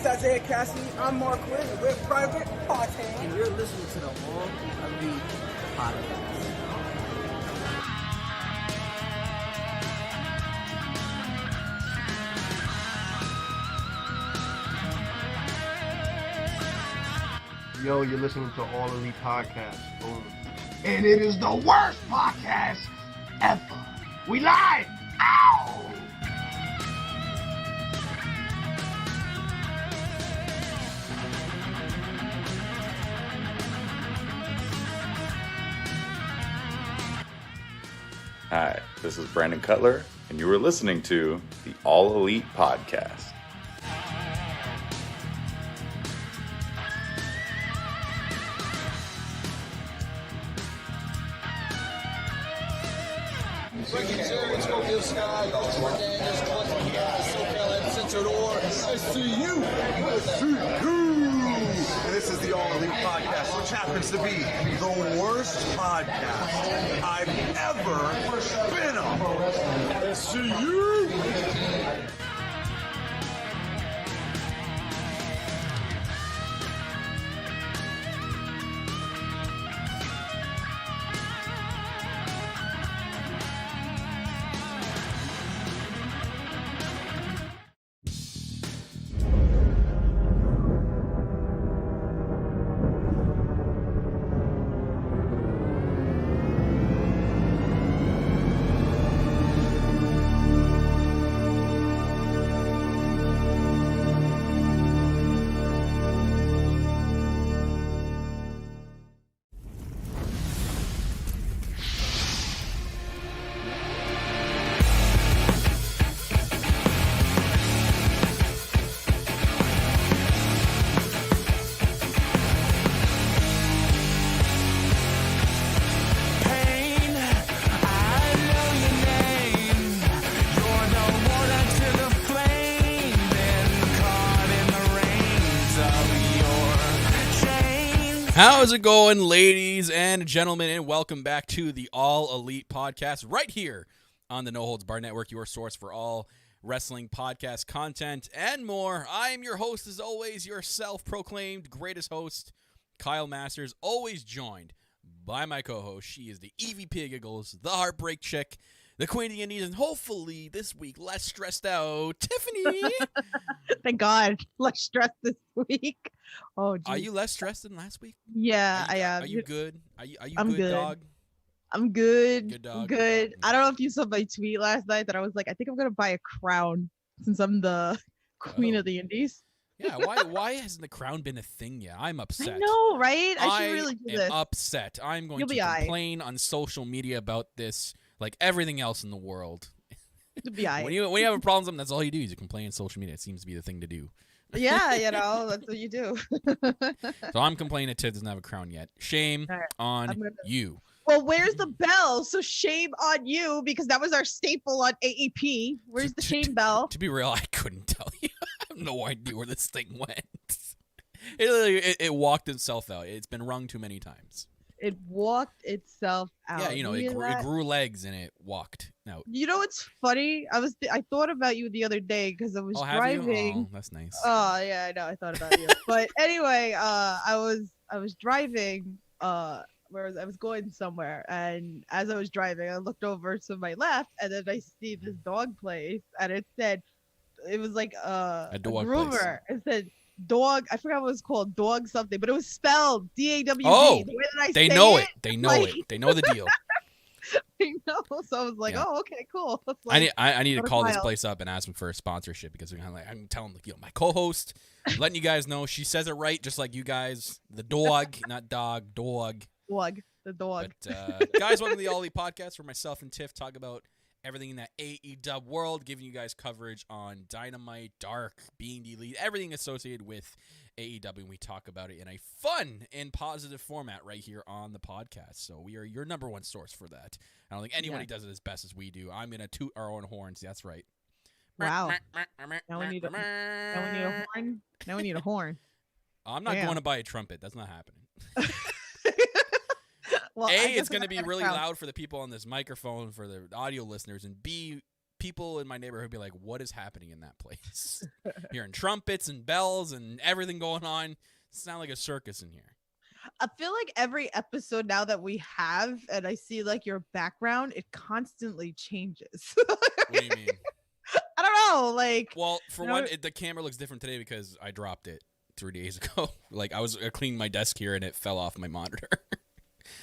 is Isaiah Cassidy. I'm Mark Quinn with Private Party. And you're listening to the All Elite Podcast. Yo, you're listening to All Elite Podcast. Boom. And it is the worst podcast ever. We live! Ow! Hi, this is Brandon Cutler, and you are listening to the All Elite Podcast. This is the All Elite Podcast, which happens to be the worst podcast I've ever been on. SCU! How's it going, ladies and gentlemen, and welcome back to the All Elite Podcast right here on the No Holds Barred Network, your source for all wrestling podcast content and more. I am your host, as always, your self-proclaimed greatest host, Kyle Masters, always joined by my co-host. She is the EVP of Giggles, the Heartbreak Chick, the Queen of the Indies, and hopefully this week less stressed out, Tiffany. Thank God, less stressed this week. Oh, geez. Are you less stressed than last week? Yeah, I am. Are you good? Are you I'm good, dog? I'm good. Good dog. Good. I don't know if you saw my tweet last night that I was like, I think I'm gonna buy a crown since I'm the Queen of the Indies. Yeah, why hasn't the crown been a thing yet? I'm upset. I know, right? I should really do am this. upset. I'm going You'll to be complain on social media about this, like everything else in the world. You'll be when you have a problem with something, that's all you do is you complain on social media. It seems to be the thing to do. Yeah, that's what you do. So I'm complaining that Ted doesn't have a crown yet. Shame on you. Well, where's the bell? So shame on you, because that was our staple on AEP. Where's the shame bell? To be real, I couldn't tell you. I have no idea where this thing went. It walked itself out. It's been rung too many times. It walked itself out. Yeah, it grew legs and it walked out. You know what's funny? I thought about you the other day because I was driving. Oh, that's nice. Oh yeah, I know. I thought about you. But anyway, I was driving. I was going somewhere, and as I was driving, I looked over to my left, and then I see this dog place, and it was like a dog groomer. It said dog. I forgot what it was called, dog something, but it was spelled DAWG. Oh, the way that they know it. They know it. They know the deal. I know. So I was like, Yeah. oh, okay, cool. I need to call this Kyle. place up and ask them for a sponsorship, because I'm telling my co-host, letting you guys know she says it right, just like you guys. The dog, not dog, dog. Dog, the dog. But guys, welcome to the All Elite Podcast, where myself and Tiff talk about everything in that AEW world, giving you guys coverage on Dynamite, Dark, being the Elite, everything associated with AEW, and we talk about it in a fun and positive format right here on the podcast. So we are your number one source for that. I don't think anybody does it as best as we do. I'm going to toot our own horns. That's right. Wow. Now we need a horn. Now we need a horn. I'm not going to buy a trumpet. That's not happening. Well, A, it's going to be really loud for the people on this microphone, for the audio listeners, and B, people in my neighborhood be like, what is happening in that place? Hearing trumpets and bells and everything going on. Sound like a circus in here. I feel like every episode now that we have, and I see like your background, it constantly changes. What do you mean? I don't know. Like, Well, for one, the camera looks different today because I dropped it 3 days ago. Like I was cleaning my desk here and it fell off my monitor.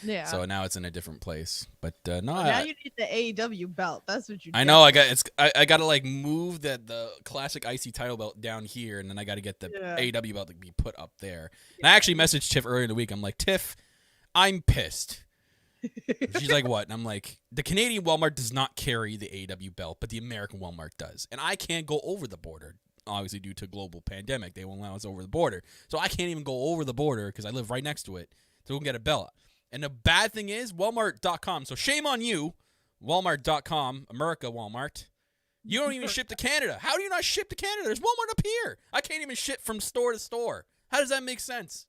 yeah. So now it's in a different place. But no, Now you need the AEW belt. That's what you. I know. I got to like move the classic IC title belt down here, and then I got to get the AEW belt to be put up there. And I actually messaged Tiff earlier in the week. I'm like, Tiff, I'm pissed. She's like, what? And I'm like, the Canadian Walmart does not carry the AEW belt, but the American Walmart does, and I can't go over the border. Obviously, due to global pandemic, they won't allow us over the border, so I can't even go over the border because I live right next to it to go get a belt. And the bad thing is, Walmart.com. So shame on you, Walmart.com, America Walmart. You don't even ship to Canada. How do you not ship to Canada? There's Walmart up here. I can't even ship from store to store. How does that make sense?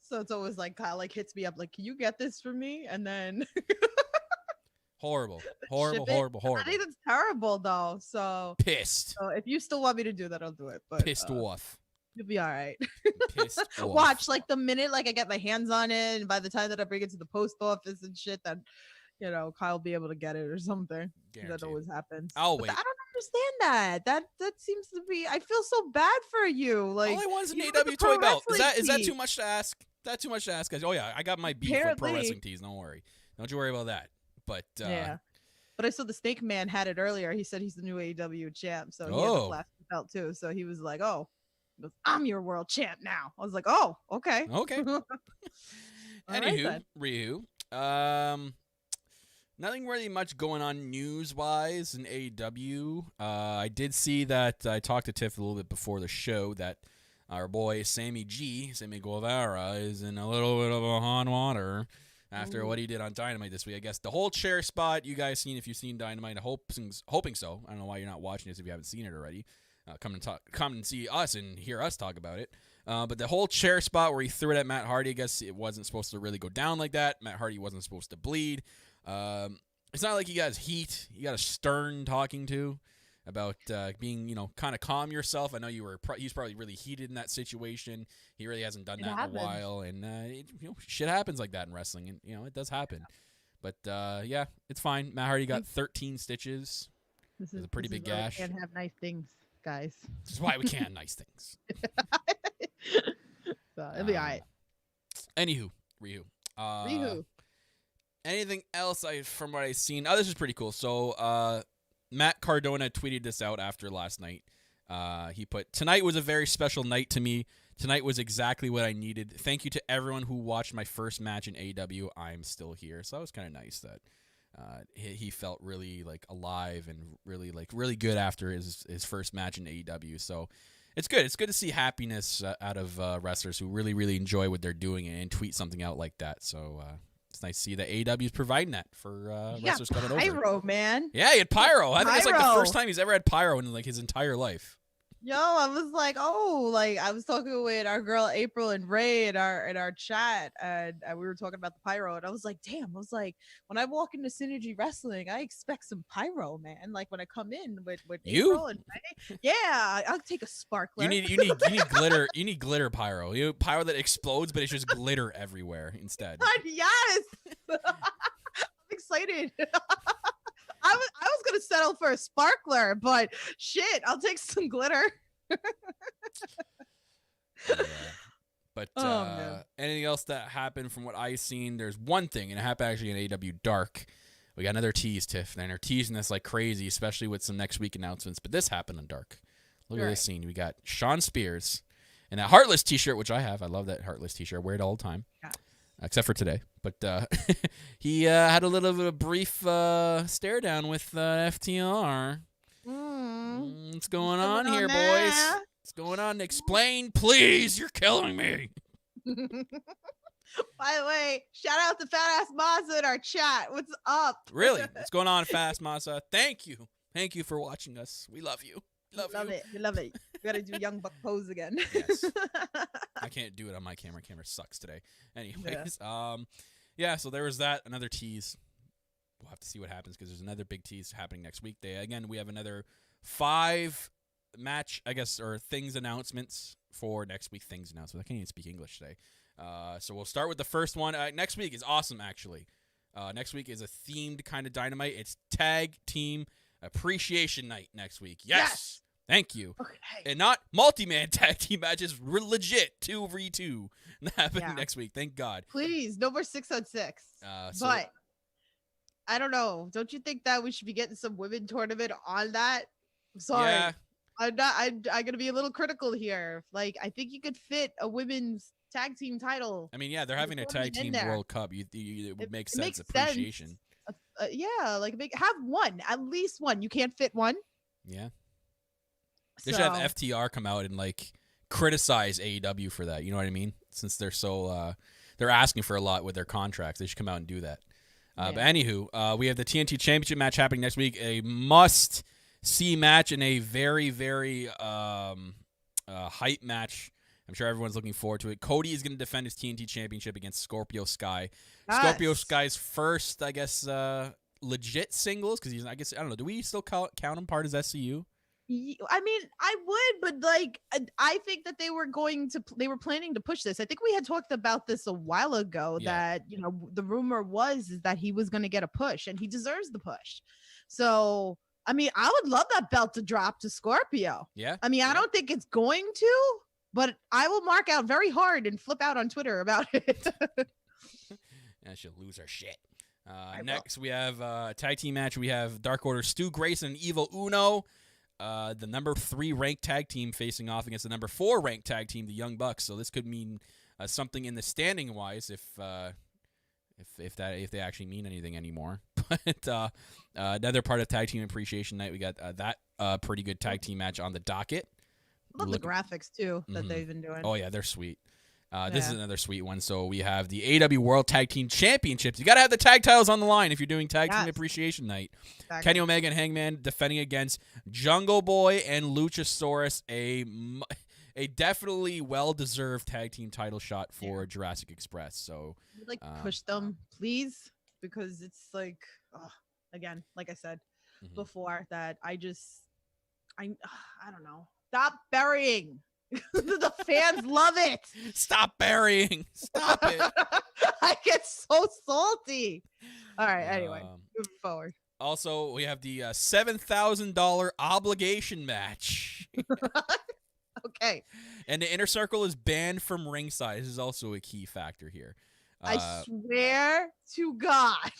So it's always like Kyle like hits me up like, can you get this for me? And then horrible. I think it's terrible though. So pissed. So if you still want me to do that, I'll do it. But pissed off. You'll be all right. Pissed off. Watch, like the minute like I get my hands on it, and by the time that I bring it to the post office and shit, then Kyle will be able to get it or something. Guaranteed. That always happens. I'll But wait. I don't understand that. That seems to be. I feel so bad for you. Like all I want is an you with AEW the toy pro belt. Is wrestling that tee. too much to ask? That too much to ask? Oh yeah, I got my beef with pro Apparently. wrestling tees. Don't worry. Don't you worry about that. But Yeah. But I saw the Snake Man had it earlier. He said he's the new AEW champ, so he has Oh. a plastic belt too. So he was like, "Oh, he goes, I'm your world champ now." I was like, "Oh, okay." Okay. All right, Anywho, then. Ryu. Nothing really much going on news-wise in AEW. I did see that I talked to Tiff a little bit before the show that our boy Sammy Guevara is in a little bit of a hot water after what he did on Dynamite this week. I guess the whole chair spot you guys seen, if you've seen Dynamite, hoping so. I don't know why you're not watching this if you haven't seen it already. Come and see us and hear us talk about it. But the whole chair spot where he threw it at Matt Hardy, I guess it wasn't supposed to really go down like that. Matt Hardy wasn't supposed to bleed. It's not like he got heat. You got a stern talking to about being, kind of calm yourself. I know he's probably really heated in that situation. He really hasn't done that in a while, and shit happens like that in wrestling, and it does happen. But yeah, it's fine. Matt Hardy got 13 stitches. This is a pretty big why we gash. can't have nice things, guys. This is why we can't nice things. So it'll be all right. Anywho, Ryu. Rihu. Anything else from what I've seen? Oh, this is pretty cool. So Matt Cardona tweeted this out after last night. He put, "Tonight was a very special night to me. Tonight was exactly what I needed. Thank you to everyone who watched my first match in AEW. I'm still here." So that was kind of nice that he felt really alive and really good after his first match in AEW. So it's good. It's good to see happiness out of wrestlers who really enjoy what they're doing and tweet something out like that. So it's nice to see that AEW is providing that for wrestlers coming over. Pyro, man. Yeah, he had pyro. I think it's like the Pyro. first time he's ever had pyro in his entire life. Yo, I was like, I was talking with our girl April and Ray in our chat, and we were talking about the pyro, and I was like, damn, when I walk into Synergy Wrestling, I expect some pyro, man. Like when I come in with April and Ray, yeah, I'll take a sparkler. You need glitter. You need glitter pyro. Pyro that explodes, but it's just glitter everywhere instead. Yes, I'm excited. I was gonna settle for a sparkler, but shit, I'll take some glitter. Yeah. But man. anything else that happened from what I've seen? There's one thing, and it happened actually in AEW Dark. We got another tease, Tiff, and they're teasing this like crazy, especially with some next week announcements. But this happened on Dark. Look at this scene. We got Sean Spears and that Heartless T-shirt, which I have. I love that Heartless T-shirt. I wear it all the time. Yeah. Except for today. But he had a little bit of brief stare down with FTR. What's going on here, boys? What's going on? Explain, please. You're killing me. By the way, shout out to Fat Ass Mazda in our chat. What's up? Really? What's going on, Fast Masa? Thank you. Thank you for watching us. We love you. Love you. it. We love it. We gotta do Young Buck pose again. Yes. I can't do it on my camera. Camera sucks today. Anyways, yeah, so there was that. Another tease. we'll have to see what happens because there's another big tease happening next week. We have another 5 match, I guess, or things announcements for next week. Things announcements. I can't even speak English today. So we'll start with the first one. Next week is awesome, actually. Next week is a themed kind of Dynamite. It's Tag Team Appreciation Night next week. Yes! Thank you. Okay. And not multi-man tag team matches. We're legit 2v2 happening next week. Thank God. Please, no more 6-on-6. But I don't know. Don't you think that we should be getting some women tournament on that? I'm sorry. Yeah. I'm gonna be a little critical here. Like, I think you could fit a women's tag team title. I mean, yeah, they're having a tag team World Cup. It would make sense. Makes Appreciation. Sense. Like have one, at least one. You can't fit one. Yeah. They should have FTR come out and like criticize AEW for that. You know what I mean? Since they're so they're asking for a lot with their contracts, they should come out and do that. But anywho, we have the TNT Championship match happening next week. A must-see match and a very, very hype match. I'm sure everyone's looking forward to it. Cody is going to defend his TNT Championship against Scorpio Sky. Yes. Scorpio Sky's first, I guess, legit singles because I don't know. Do we still count him part as SCU? I mean, I would, but like, I think that they were planning to push this. I think we had talked about this a while ago that, the rumor is that he was going to get a push and he deserves the push. So, I mean, I would love that belt to drop to Scorpio. Yeah. I mean, I don't think it's going to, but I will mark out very hard and flip out on Twitter about it. Yeah, she'll lose her shit. Next, we have a tag team match. We have Dark Order Stu Grayson and Evil Uno. The number 3 ranked tag team facing off against the number 4 ranked tag team, the Young Bucks. So this could mean something in the standing wise if they actually mean anything anymore. But another part of Tag Team Appreciation Night, we got that pretty good tag team match on the docket. Love the graphics too that they've been doing. Oh yeah, they're sweet. This is another sweet one. So we have the AEW World Tag Team Championships. You got to have the tag titles on the line if you're doing Tag Team Appreciation Night. Exactly. Kenny Omega and Hangman defending against Jungle Boy and Luchasaurus. A definitely well-deserved tag team title shot for Jurassic Express. So push them, please, because it's like, again, like I said before, that I don't know. Stop burying. The fans love it. Stop burying. Stop it. I get so salty. All right. Anyway, moving forward. Also, we have the $7,000 obligation match. Okay. And the Inner Circle is banned from ringside. This is also a key factor here. I swear to God,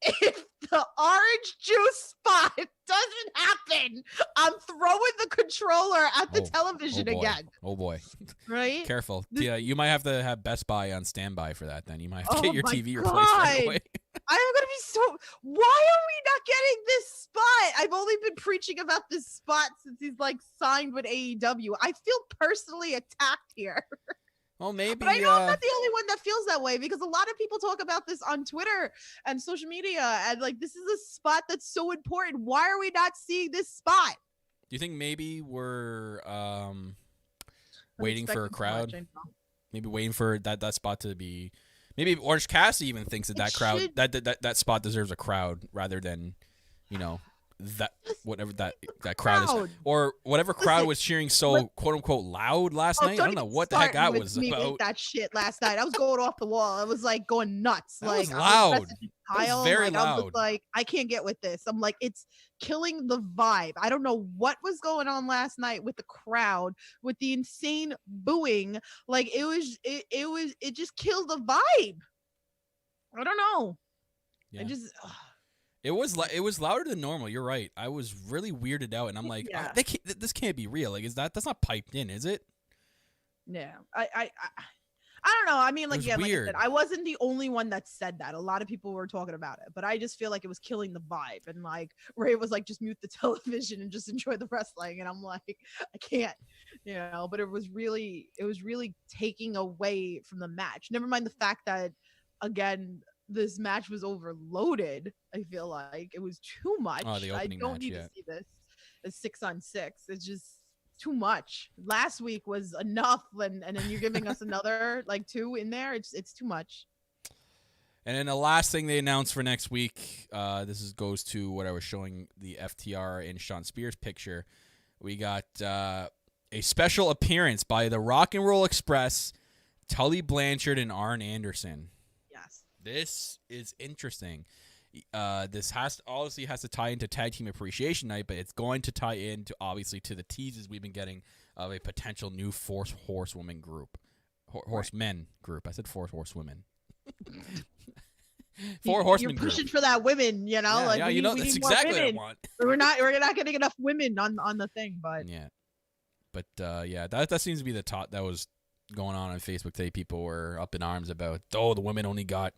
if the orange juice spot doesn't happen, I'm throwing the controller at the television again. Oh boy. Right? Careful. Yeah, you might have to have Best Buy on standby for that then. You might have to get your TV replaced right away. I'm going to be so... Why are we not getting this spot? I've only been preaching about this spot since he's signed with AEW. I feel personally attacked here. Well, maybe. But I know I'm not the only one that feels that way because a lot of people talk about this on Twitter and social media. And this is a spot that's so important. Why are we not seeing this spot? Do you think maybe we're waiting for a crowd? Maybe waiting for that spot to be. Maybe Orange Cassidy even thinks that crowd that spot deserves a crowd rather than, that whatever that crowd is, or whatever crowd was cheering so quote unquote loud last night. I don't know what the heck that was about. That shit last night. I was going off the wall. I was going nuts. That was loud. It was very loud. I was I can't get with this. I'm it's killing the vibe. I don't know what was going on last night with the crowd, with the insane booing. It just killed the vibe. I don't know. Yeah. It was louder than normal. You're right. I was really weirded out, and I'm like, this can't be real. That's not piped in, is it? Yeah, I don't know. I mean, like I said, I wasn't the only one that said that. A lot of people were talking about it, but I just feel like it was killing the vibe. And Ray was just mute the television and just enjoy the wrestling. And I'm like, I can't, But it was really taking away from the match. Never mind the fact that, again, this match was overloaded. I feel like it was too much. I don't need to see this as 6-on-6. It's just too much. Last week was enough, and then you're giving us another 2 in there. It's too much. And then the last thing they announced for next week, goes to what I was showing the FTR and Sean Spears picture. We got a special appearance by the Rock and Roll Express, Tully Blanchard and Arn Anderson. Yes. This is interesting. This has to tie into Tag Team Appreciation Night, but it's going to tie into obviously to the teases we've been getting of a potential new Four Horsewomen group. Horsemen group. I said Four Horsewomen. Four Horsemen You're pushing group. for that women, you know? Yeah, we that's need more exactly what I women. want. We're not getting enough women on the thing, but Yeah. But that seems to be the talk that was going on Facebook today. People were up in arms about, the women only got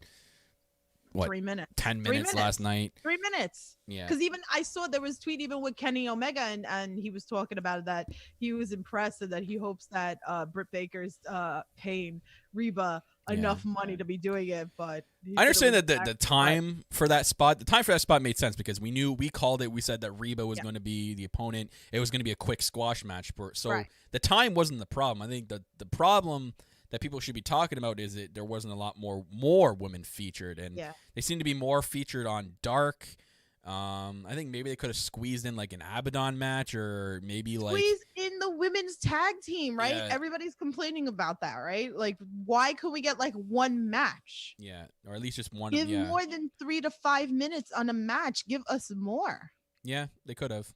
3 minutes. 10 minutes last night. 3 minutes. Yeah. Because even I saw there was a tweet even with Kenny Omega, and he was talking about that he was impressed and that he hopes that Britt Baker's paying Reba enough money to be doing it. But I understand that the time for that spot made sense because we called it. We said that Reba was going to be the opponent. It was going to be a quick squash match. So the time wasn't the problem. I think the problem that people should be talking about is that there wasn't a lot more women featured, and they seem to be more featured on Dark. I think maybe they could have squeezed in like an Abaddon match, or maybe squeeze in the women's tag team, right? Yeah. Everybody's complaining about that, right? Like, why could we get like one match? Yeah, or at least just one. Give more than 3 to 5 minutes on a match. Give us more. Yeah, they could have.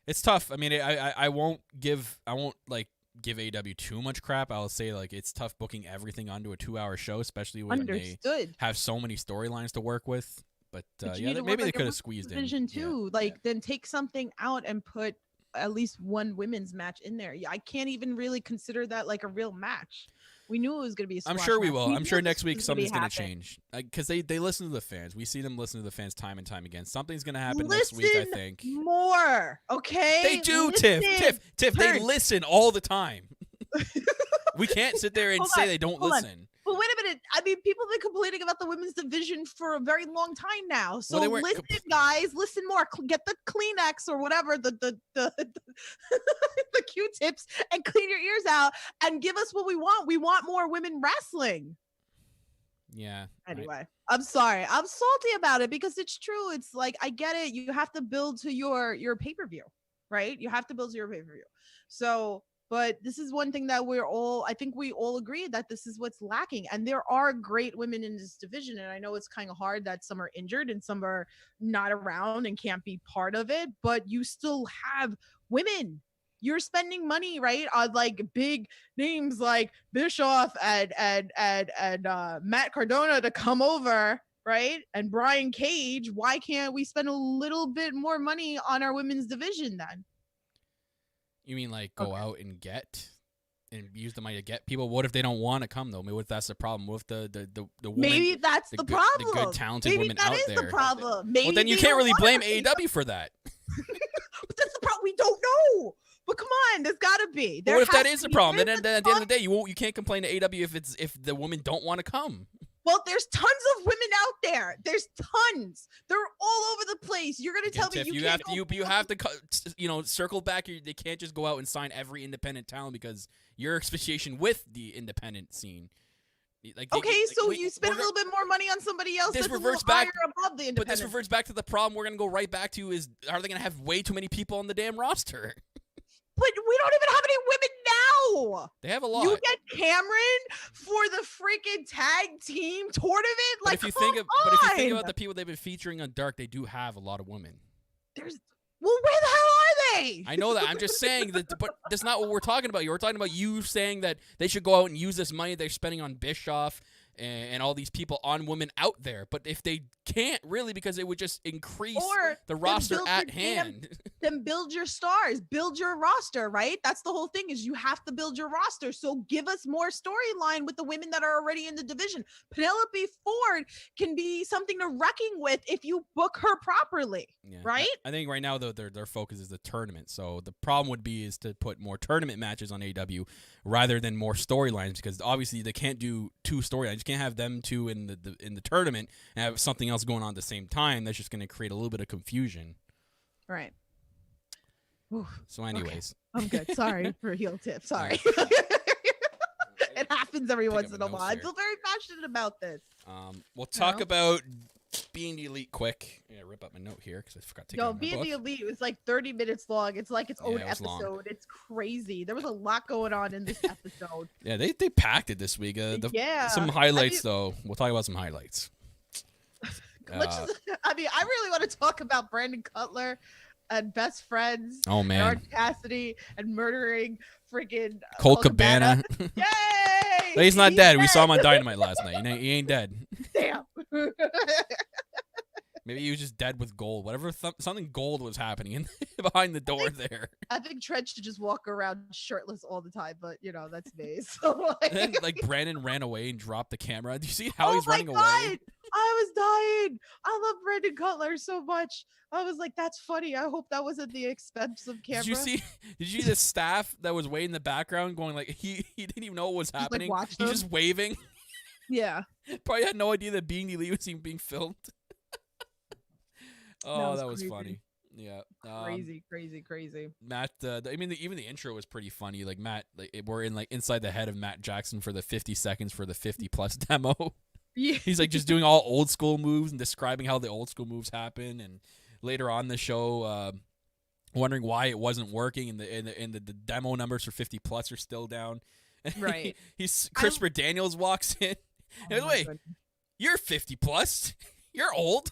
It's tough. I mean, I won't give AEW too much crap. I'll say it's tough booking everything onto a 2-hour show, especially when they have so many storylines to work with. But maybe they could have squeezed in. Division too, then take something out and put at least one women's match in there. I can't even really consider that like a real match. We knew it was going to be a squash I'm sure we match. will. I'm sure next week something's going to happen. change because they listen to the fans. We see them listen to the fans time and time again. Something's going to happen next week, I think. More, okay? They do, Tiff. They listen all the time. We can't sit there and say they don't listen. But wait a minute. I mean, people have been complaining about the women's division for a very long time now. So listen, guys, listen more. Get the Kleenex or whatever, the Q-tips, and clean your ears out and give us what we want. We want more women wrestling. Yeah. Anyway, I'm sorry. I'm salty about it because it's true. It's like, I get it. You have to build to your pay-per-view, right? You have to build to your pay-per-view. So... But this is one thing that I think we all agree that this is what's lacking. And there are great women in this division. And I know it's kind of hard that some are injured and some are not around and can't be part of it, but you still have women. You're spending money, right? On like big names like Bischoff and Matt Cardona to come over, right? And Brian Cage. Why can't we spend a little bit more money on our women's division then? You mean go out and use the money to get people? What if they don't want to come though? Maybe what if that's the problem? What if the woman, maybe that's the problem. The good talented maybe women that out is there. The problem. Maybe well, then you can't really blame AEW for that. But that's the problem. We don't know. But come on, there's got to be. What if that is the problem? Then at the end of the day, you can't complain to AEW if the women don't want to come. Well, there's tons of women out there. There's tons. They're all over the place. You're gonna tell me you have to circle back. They can't just go out and sign every independent talent because your association with the independent scene. So you spend a little bit more money on somebody else. This reverts back above the independent. But this reverts back to the problem we're gonna go right back to: is are they gonna have way too many people on the damn roster? But we don't even have any women now. They have a lot. You get Cameron for the freaking tag team tournament. But if you think about the people they've been featuring on Dark, they do have a lot of women. Where the hell are they? I know that. I'm just saying that, but that's not what we're talking about. We're talking about you saying that they should go out and use this money they're spending on Bischoff and all these people on women out there. But if they can't really, because it would just increase the roster at hand. Then build your stars, build your roster, right? That's the whole thing, is you have to build your roster. So give us more storyline with the women that are already in the division. Penelope Ford can be something to reckon with if you book her properly, right? I think right now, though, their focus is the tournament. So the problem would be is to put more tournament matches on AEW rather than more storylines, because obviously they can't do 2 storylines. You can't have them 2 in the tournament and have something else going on at the same time. That's just going to create a little bit of confusion. Right. So anyways. Okay. I'm good. Sorry for heel tip. Sorry. It it happens every Pick once up in my a notes while. I here. feel very passionate about this. We'll talk know? about being the elite quick. Yeah, rip up my note here because I forgot to take it No, out of my being book. the elite was like 30 minutes long. It's like its own Yeah, it was long. episode. It's crazy. There was a lot going on in this episode. Yeah, they packed it this week. Yeah. Some highlights though. We'll talk about some highlights. Let's just, I mean, I really want to talk about Brandon Cutler and Best Friends. Oh And man, Orange Cassidy and murdering freaking Colt Cabana. Yay! No, he's not dead. We saw him on Dynamite last night. He ain't dead. Damn. Maybe he was just dead with gold. Whatever, something gold was happening behind the door there. I think Trent should just walk around shirtless all the time, but you know that's me. So And then like Brandon ran away and dropped the camera. Do you see how oh he's my running God. away? I was dying. I love Brandon Cutler so much. I was like, that's funny. I hope that wasn't the expensive camera. Did you see the staff that was way in the background going like he didn't even know what was happening. watch He's them? just waving. Yeah. Probably had no idea that Being the Elite was even being filmed. Oh, that was crazy. funny. Yeah. Crazy. Matt, even the intro was pretty funny. Like Matt, we're in like inside the head of Matt Jackson for the 50 seconds for the 50+ demo. Yeah. He's like just doing all old school moves and describing how the old school moves happen. And later on the show, wondering why it wasn't working, and the demo numbers for 50+ are still down. Right. Christopher Daniels walks in. Oh By the my way, goodness. you're 50+. You're old.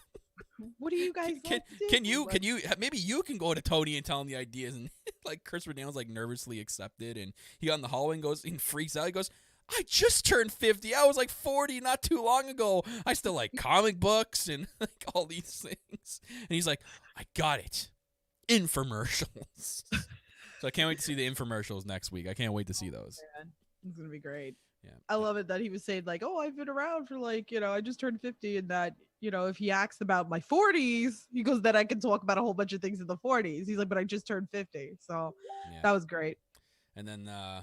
What do you guys Can like to do? you maybe you can go to Tony and tell him the ideas, and like Christopher Daniels like nervously accepted, and he got in the hallway and goes and freaks out. He goes, I just turned 50. I was like 40 not too long ago. I still like comic books and like all these things. And he's like, I got it. Infomercials. So I can't wait to see the infomercials next week. I can't wait to see those. Man, it's gonna be great. Yeah. I love it that he was saying like, oh, I've been around for like, you know, I just turned 50, and that, you know, if he asks about my 40s, he goes, then I can talk about a whole bunch of things in the 40s. He's like, but I just turned 50. So Yeah. that was great. And then I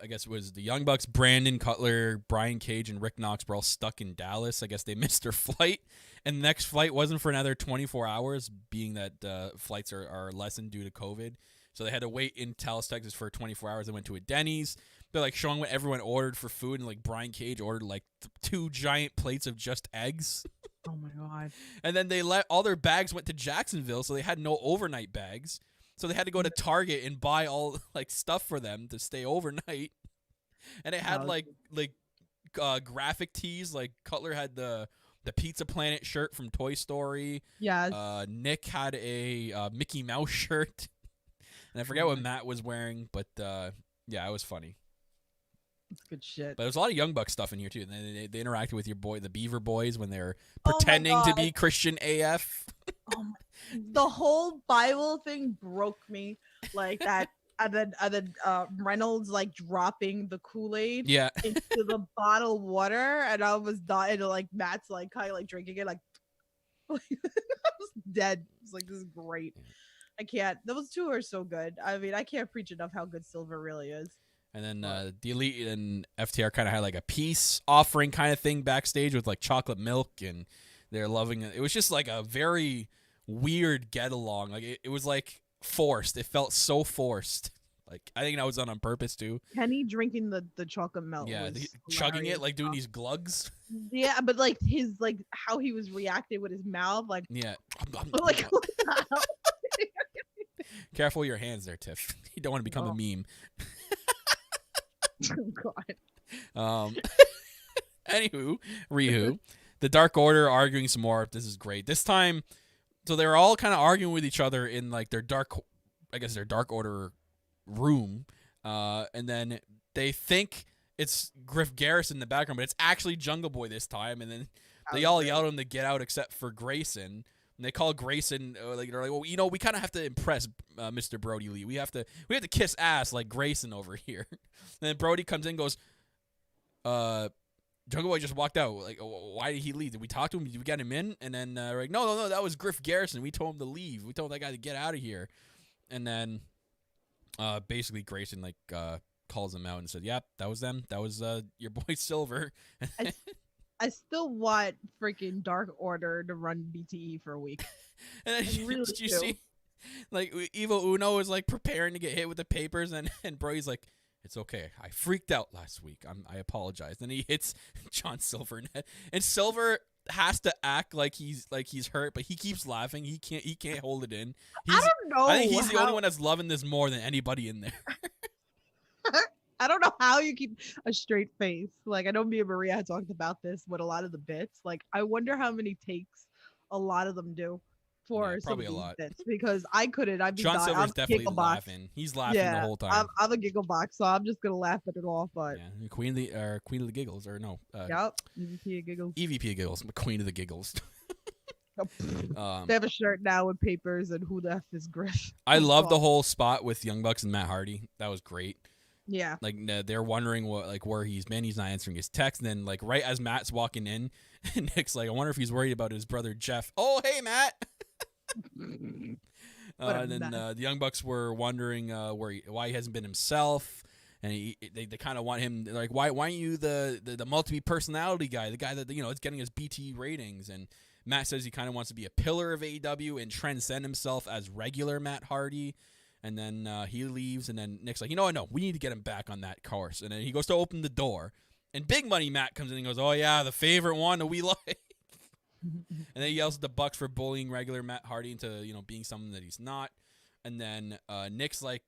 guess it was the Young Bucks, Brandon Cutler, Brian Cage, and Rick Knox were all stuck in Dallas. I guess they missed their flight, and the next flight wasn't for another 24 hours, being that flights are lessened due to COVID. So they had to wait in Dallas, Texas for 24 hours. They went to a Denny's. They're like showing what everyone ordered for food, and like Brian Cage ordered like 2 giant plates of just eggs. Oh my God. And then they let all their bags went to Jacksonville, so they had no overnight bags. So they had to go to Target and buy all like stuff for them to stay overnight. And it had like graphic tees. Like Cutler had the Pizza Planet shirt from Toy Story. Yes. Nick had a Mickey Mouse shirt. And I forget what Matt was wearing, but yeah, it was funny. It's good shit. But there's a lot of Young Bucks stuff in here too. And they interacted with your boy, the Beaver Boys, when they were Oh my pretending to God. be Christian AF. The whole Bible thing broke me, like that. And then Reynolds like dropping the Kool-Aid Yeah. into the bottled water, and I was dying. Like Matt's like kind of like drinking it, like I was dead. It's like, this is great. I can't. Those two are so good. I mean, I can't preach enough how good Silver really is. And then the Elite and FTR kind of had like a peace offering kind of thing backstage with like chocolate milk, and they're loving it. It was just like a very weird get along. Like it was like forced. It felt so forced. Like I think that was done on purpose too. Kenny drinking the chocolate milk. Yeah, was chugging hilarious. it, like doing these glugs. Yeah, but like his like how he was reacting with his mouth, like Yeah. like Careful with your hands there, Tiff. You don't want to become a meme. oh God. Anywho, Rihu, the Dark Order arguing some more. This is great. This time, so they were all kind of arguing with each other in like their Dark Order room, and then they think it's Griff Garrison in the background, but it's actually Jungle Boy this time. And then they all yell at him to get out, except for Grayson. And they call Grayson they're like, well, you know, we kind of have to impress Mr. Brody Lee. We have to kiss ass like Grayson over here. And then Brody comes in and goes, Jungle Boy just walked out. Like, why did he leave? Did we talk to him? Did we get him in? And then we're like, no, that was Griff Garrison. We told him to leave. We told that guy to get out of here. And then basically Grayson like calls him out and said, yep, that was them. That was your boy Silver. I still want freaking Dark Order to run BTE for a week. And then really did you do. see, like, Evil Uno is like preparing to get hit with the papers, and Brody's like, It's okay. I freaked out last week. I apologize. Then he hits John Silver in the head. And Silver has to act like he's hurt, but he keeps laughing. He can't hold it in. I don't know. I think he's the only one that's loving this more than anybody in there. I don't know how you keep a straight face. Like, I know me and Maria had talked about this with a lot of the bits. Like, I wonder how many takes a lot of them do for some probably of a these lot. bits, because I couldn't. I'd be John dying. Silver's I'm definitely giggle box. laughing. He's laughing the whole time. I'm a giggle box, so I'm just gonna laugh at it all. But Yeah, Queen of the Giggles, or no? yep, EVP of giggles. EVP of Giggles, Queen of the Giggles. They have a shirt now with papers and who the F is Griff. I love the whole spot with Young Bucks and Matt Hardy. That was great. Yeah. Like they're wondering where he's been. He's not answering his text. And then right as Matt's walking in, Nick's like, I wonder if he's worried about his brother Jeff. Oh, hey Matt. And then the Young Bucks were wondering why he hasn't been himself, and they kind of want him like, why aren't you the multi personality guy, the guy that is getting his BT ratings? And Matt says he kind of wants to be a pillar of AEW and transcend himself as regular Matt Hardy. And then he leaves, and then Nick's like, no, we need to get him back on that course. And then he goes to open the door, and Big Money Matt comes in and goes, oh yeah, the favorite one that we like. And then he yells at the Bucks for bullying regular Matt Hardy into being something that he's not. And then Nick's like,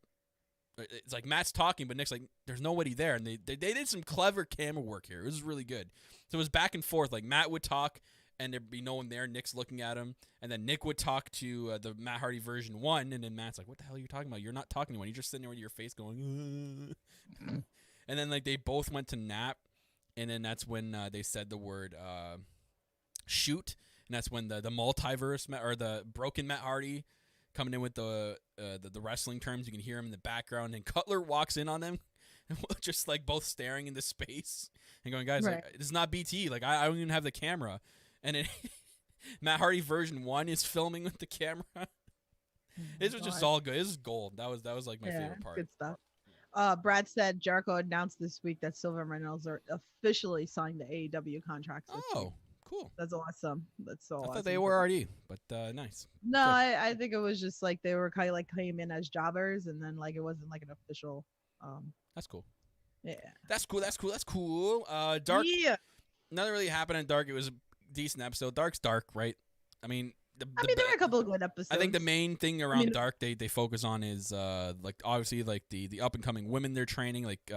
it's like Matt's talking, but Nick's like, there's nobody there. And they did some clever camera work here. It was really good. So it was back and forth. Like Matt would talk, and there'd be no one there. Nick's looking at him, and then Nick would talk to the Matt Hardy version 1, and then Matt's like, what the hell are you talking about? You're not talking to anyone. You're just sitting there with your face going, and then like they both went to nap, and then that's when they said the word shoot, and that's when the multiverse or the broken Matt Hardy coming in with the wrestling terms. You can hear him in the background, and Cutler walks in on them, just like both staring into space and going, guys, Right. like, this is not BT. Like I don't even have the camera. And then Matt Hardy version 1 is filming with the camera. This was just all good. This is gold. That was like my favorite part. Good stuff. Brad said Jericho announced this week that Silver and Reynolds are officially signed the AEW contracts. This week. Cool. That's awesome. That's so I awesome. thought they were already, but nice. No, Good. I think it was just like they were kind of like came in as jobbers, and then like it wasn't like an official. That's cool. Yeah. That's cool. Dark. Yeah. Nothing really happened in Dark. It was a decent episode. Dark's Dark, right? I mean, there were a couple of good episodes. I think the main thing around Dark they focus on is like obviously like the up and coming women they're training, like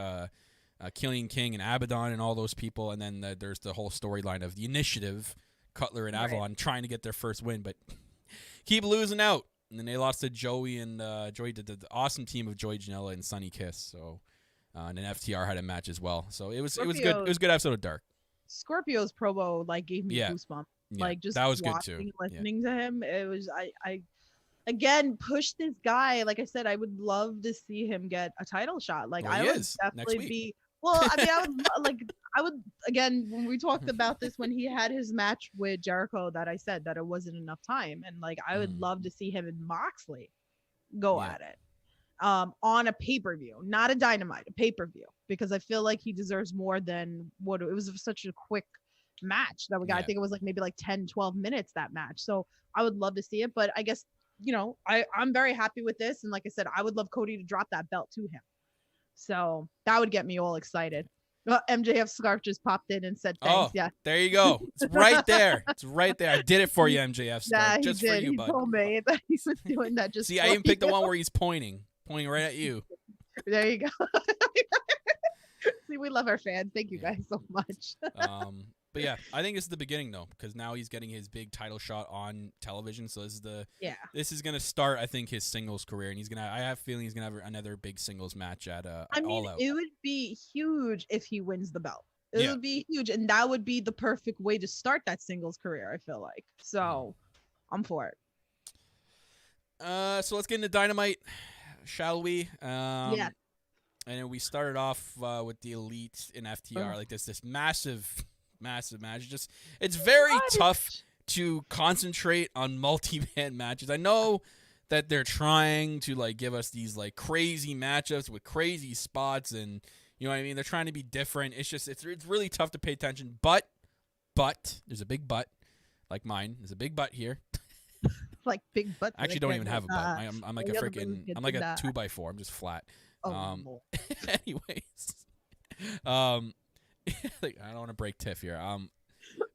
Killian King and Abaddon and all those people, and then there's the whole storyline of the Initiative, Cutler and Avalon trying to get their first win, but keep losing out. And then they lost to Joey and Joey did the awesome team of Joey Janela and Sunny Kiss. So and then FTR had a match as well. So it was good. It was a good episode of Dark. Scorpio's promo like gave me goosebumps. Yeah, like just that was good too. Listening to him, it was I again push this guy. Like I said, I would love to see him get a title shot. Like I would definitely be. Well, I mean, I would again when we talked about this when he had his match with Jericho that I said that it wasn't enough time, and like I would love to see him and Moxley go at it on a pay-per-view, not a Dynamite, a pay-per-view, because I feel like he deserves more than what it was. Such a quick match that we got. I think it was like maybe like 10-12 minutes that match, so I would love to see it. But I guess I'm very happy with this, and like I said, I would love Cody to drop that belt to him. So that would get me all excited. MJF scarf just popped in and said thanks. Yeah, there you go. It's right there. It's right there. I did it for you, MJF scarf. Just for you, bud. He told me that he was doing that. Just see, I even picked the one where he's pointing right at you. There you go. See, we love our fans. Thank you guys so much. But yeah, I think this is the beginning though, because now he's getting his big title shot on television. So this is gonna start, I think, his singles career, and I have a feeling he's gonna have another big singles match at All Out. It would be huge if he wins the belt. It would be huge, and that would be the perfect way to start that singles career. I feel like so. I'm for it. So let's get into Dynamite, shall we? Yeah. And then we started off with the Elite and FTR, like this massive match. It's very tough to concentrate on multi-man matches. I know that they're trying to like give us these like crazy matchups with crazy spots, and you know what I mean. They're trying to be different. It's just it's really tough to pay attention. But there's a big but, like mine. There's a big but here. Like big butt. I actually don't even have a butt. I'm like a freaking. I'm like a 2x4. I'm just flat. Oh, Lord. Anyways, like, I don't want to break Tiff here.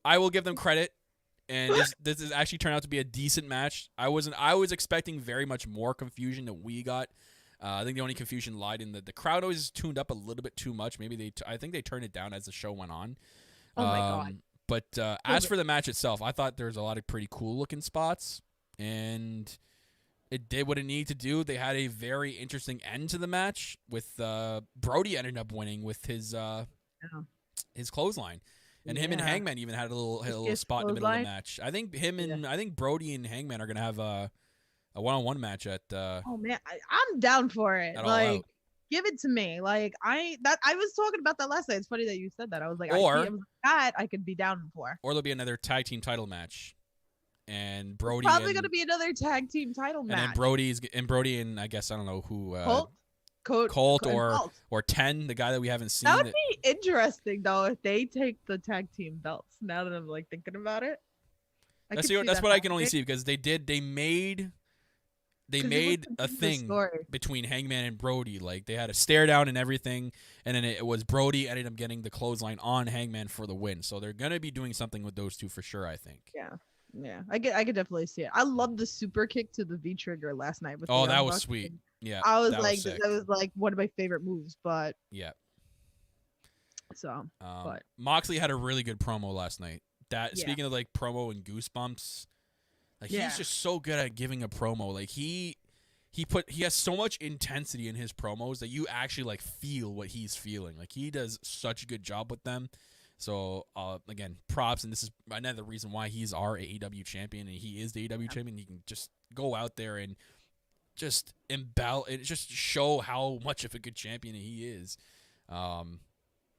I will give them credit, and this has actually turned out to be a decent match. I was expecting very much more confusion than we got. I think the only confusion lied in the crowd always tuned up a little bit too much. Maybe I think they turned it down as the show went on. Oh my God. But as for the match itself, I thought there was a lot of pretty cool looking spots, and it did what it needed to do. They had a very interesting end to the match with Brody ended up winning with his clothesline. And him and Hangman even had a little spot in the middle of the match. I think I think Brody and Hangman are gonna have a one-on-one match at. Oh man, I'm down for it. Like, give it to me. Like I was talking about that last night. It's funny that you said that. I was like, I could be down for. Or there'll be another tag team title match, and Brody. Probably gonna be another tag team title match. And Brody and I guess I don't know who. Colt or 10, the guy that we haven't seen. That would be interesting though if they take the tag team belts. Now that I'm like thinking about it, that's what I can only see, because they made a thing between Hangman and Brody. Like, they had a stare down and everything, and then it was Brody ended up getting the clothesline on Hangman for the win. So they're gonna be doing something with those two for sure, I think. Yeah, I could definitely see it. I love the super kick to the V trigger last night. That was sweet. Yeah, I was like, that was like one of my favorite moves. But yeah. So, but Moxley had a really good promo last night. Speaking of like promo and goosebumps, like he's just so good at giving a promo. Like he has so much intensity in his promos that you actually like feel what he's feeling. Like, he does such a good job with them. So again, props, and this is another reason why he's our AEW champion, and he is the AEW champion. He can just go out there and just just show how much of a good champion he is.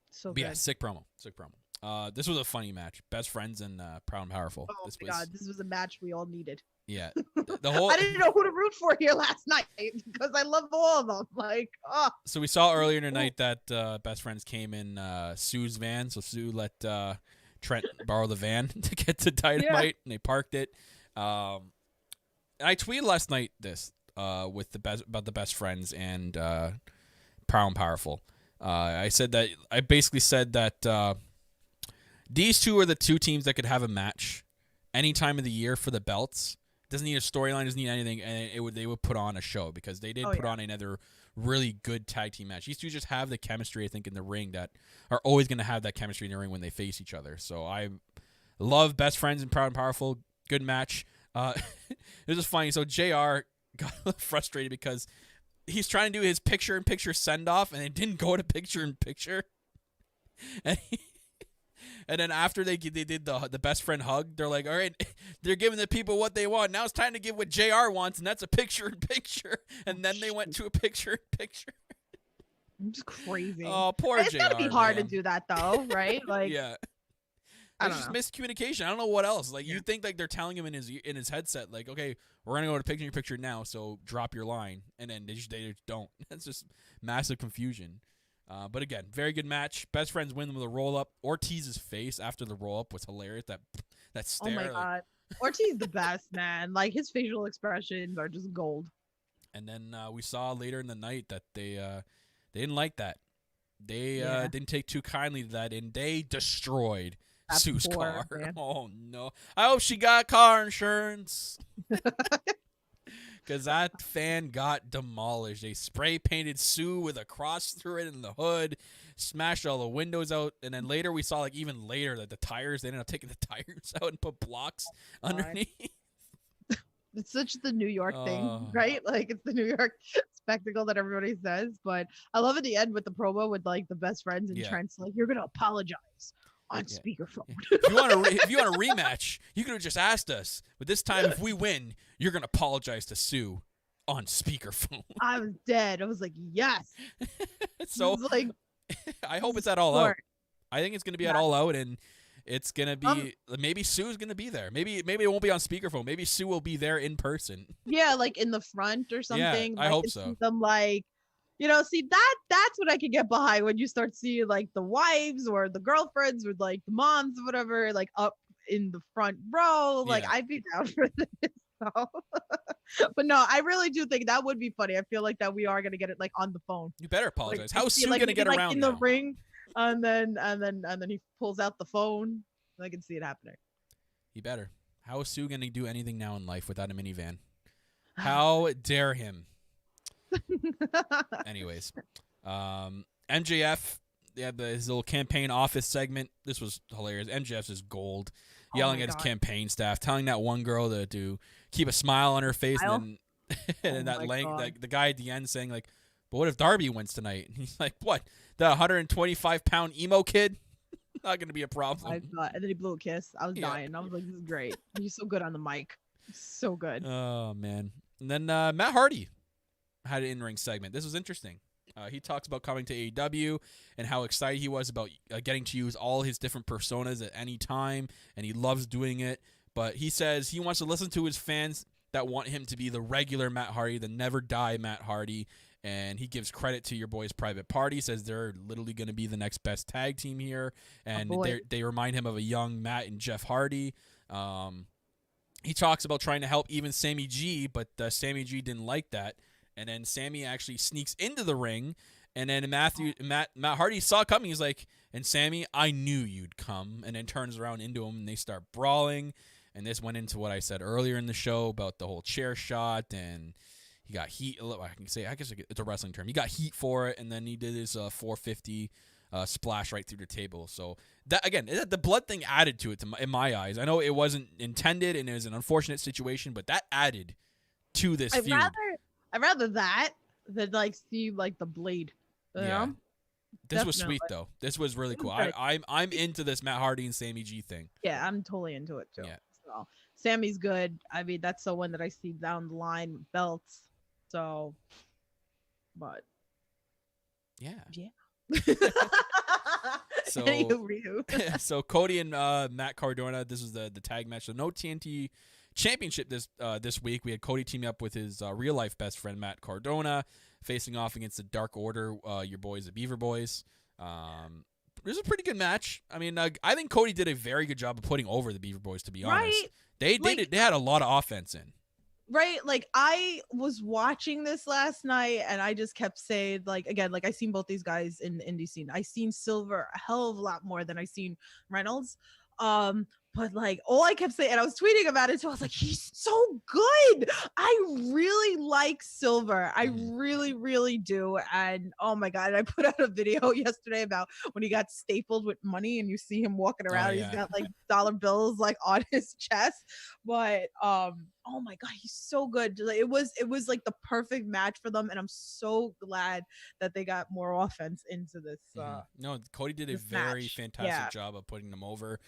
Sick promo. This was a funny match. Best friends and Proud and Powerful. Oh my God, this was a match we all needed. Yeah, the whole. I didn't know who to root for here last night because I love all of them. Like, So we saw earlier in the night that Best Friends came in Sue's van. So Sue let Trent borrow the van to get to Dynamite, and they parked it. And I tweeted last night this about the Best Friends and Proud and Powerful. I basically said that these two are the two teams that could have a match any time of the year for the belts. Doesn't need a storyline, doesn't need anything, and they would put on a show, because they did put on another really good tag team match. These two just have the chemistry, I think, in the ring that are always going to have that chemistry in the ring when they face each other. So I love Best Friends and Proud and Powerful. Good match. It was just funny. So JR got a little frustrated because he's trying to do his picture-in-picture send-off, and it didn't go to picture-in-picture. And then after they did the best friend hug, they're like, all right, they're giving the people what they want. Now it's time to give what JR wants, and that's a picture-in-picture. And then they went to a picture-in-picture. It's crazy. Oh, poor JR. It's gotta be hard to do that, though, right? Like, yeah. It's just miscommunication. I don't know what else. Like, you think like they're telling him in his headset, like, okay, we're gonna go to picture-in-picture now, so drop your line, and then they just don't. That's just massive confusion. But again, very good match. Best Friends win with a roll-up. Ortiz's face after the roll-up was hilarious. That stare. Oh my God. Ortiz the best, man. Like, his facial expressions are just gold. And then we saw later in the night that they didn't like that. They didn't take too kindly to that, and they destroyed Sue's car. Man. Oh, no. I hope she got car insurance. Because that fan got demolished. They spray painted Sue with a cross through it in the hood, smashed all the windows out, and then later we saw, like, even later that the tires, they ended up taking the tires out and put blocks underneath. It's such the New York thing, right? Like, it's the New York spectacle that everybody says. But I love at the end with the promo with, like, the Best Friends and Trent's like, you're going to apologize on speakerphone. If you want a rematch, you could have just asked us. But this time, if we win, you're gonna apologize to Sue on speakerphone. I was dead. I was like, yes. So like, I hope it's at All Out. I think it's gonna be at All Out, and it's gonna be maybe Sue's gonna be there. Maybe it won't be on speakerphone. Maybe Sue will be there in person. Yeah, like in the front or something. Yeah, I hope so. Them like. See, that's what I can get behind when you start seeing, like, the wives or the girlfriends or, like, the moms or whatever, like, up in the front row. Like, I'd be down for this. But no, I really do think that would be funny. I feel like that we are gonna get it like on the phone. You better apologize. Like, How soon like, gonna get like around in now? the ring, and then he pulls out the phone. I can see it happening. He better. How is Sue gonna do anything now in life without a minivan? How dare him? Anyways, MJF, his little campaign office segment. This was hilarious. MJF's is gold, yelling at his campaign staff, telling that one girl to keep a smile on her face, and then the guy at the end saying like, "But what if Darby wins tonight?" And he's like, "What? The 125-pound emo kid? Not gonna be a problem." And then he blew a kiss. I was dying. I was like, "This is great. He's so good on the mic. So good." Oh man. And then Matt Hardy had an in-ring segment. This was interesting. He talks about coming to AEW and how excited he was about getting to use all his different personas at any time, and he loves doing it. But he says he wants to listen to his fans that want him to be the regular Matt Hardy, the never die Matt Hardy. And he gives credit to your boys Private Party, says they're literally going to be the next best tag team here. And they remind him of a young Matt and Jeff Hardy. He talks about trying to help even Sammy G, but Sammy G didn't like that. And then Sammy actually sneaks into the ring. And then Matt Hardy saw it coming. He's like, "And Sammy, I knew you'd come." And then turns around into him, and they start brawling. And this went into what I said earlier in the show about the whole chair shot, and he got heat. I guess it's a wrestling term. He got heat for it, and then he did his 450 splash right through the table. So that, again, the blood thing added to it in my eyes. I know it wasn't intended, and it was an unfortunate situation, but that added to this feud. I'd rather that than like see like the blade. You know? This was sweet though. This was really cool. I'm into this Matt Hardy and Sammy G thing. Yeah, I'm totally into it too. Yeah. So Sammy's good. I mean, that's the one that I see down the line with belts. So, but yeah. So, so Cody and Matt Cardona. This is the tag match. So no TNT Championship this week. We had Cody teaming up with his real life best friend Matt Cardona, facing off against the Dark Order, your boys, the Beaver Boys. It was a pretty good match. I mean, I think Cody did a very good job of putting over the Beaver Boys. To be honest, they had a lot of offense in. Right, like I was watching this last night, and I just kept saying, like, again, like I seen both these guys in the indie scene. I seen Silver a hell of a lot more than I seen Reynolds. But like all I kept saying, and I was tweeting about it, so I was like, he's so good. I really like Silver. I really, really do. And oh my God, I put out a video yesterday about when he got stapled with money and you see him walking around. He's got like dollar bills like on his chest. But oh my God, he's so good. It was like the perfect match for them. And I'm so glad that they got more offense into this. No, Cody did a very fantastic job of putting them over.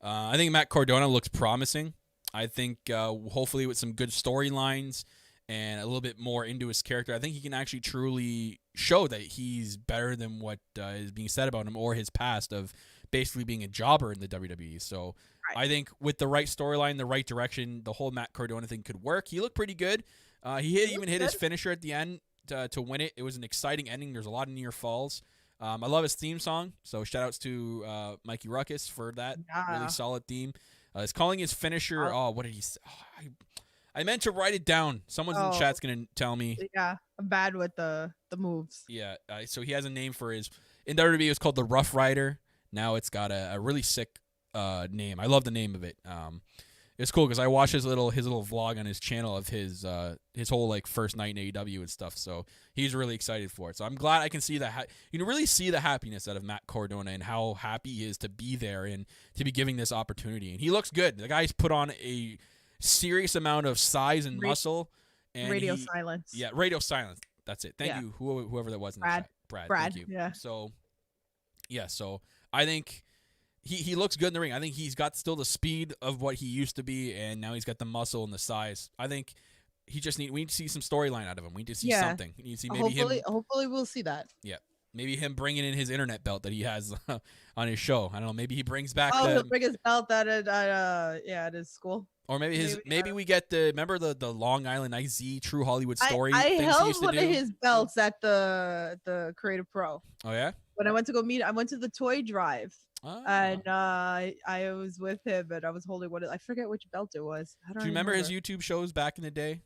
I think Matt Cardona looks promising. I think hopefully with some good storylines and a little bit more into his character, I think he can actually truly show that he's better than what is being said about him or his past of basically being a jobber in the WWE. So I think with the right storyline, the right direction, the whole Matt Cardona thing could work. He looked pretty good. He even hit his finisher at the end to win it. It was an exciting ending. There's a lot of near falls. I love his theme song, so shout-outs to Mikey Ruckus for that. Really solid theme. He's calling his finisher, what did he say? I meant to write it down. Someone's in the chat's going to tell me. Yeah, I'm bad with the moves. Yeah, so he has a name for his – in WWE, it was called the Rough Rider. Now it's got a really sick name. I love the name of it. It's cool because I watched his little vlog on his channel of his whole like first night in AEW and stuff. So he's really excited for it. So I'm glad I can see that. You can really see the happiness out of Matt Cardona and how happy he is to be there and to be giving this opportunity. And he looks good. The guy's put on a serious amount of size and muscle. And radio silence. Yeah, radio silence. That's it. Thank you, whoever that was in the chat. Brad. Thank you. Yeah. So I think. He looks good in the ring. I think he's got still the speed of what he used to be, and now he's got the muscle and the size. I think we need to see some storyline out of him. We need to see something. We need to see maybe hopefully we'll see that. Yeah, maybe him bringing in his internet belt that he has on his show. I don't know. Maybe he brings back. He'll bring his belt at his school. Or maybe we get remember the Long Island IZ True Hollywood Story. I things held he used to one do? of his belts at the Creative Pro. Oh yeah. When I went to go meet, I went to the toy drive. And I was with him, and I was holding I forget which belt it was. I don't Do you remember his remember. YouTube shows back in the day?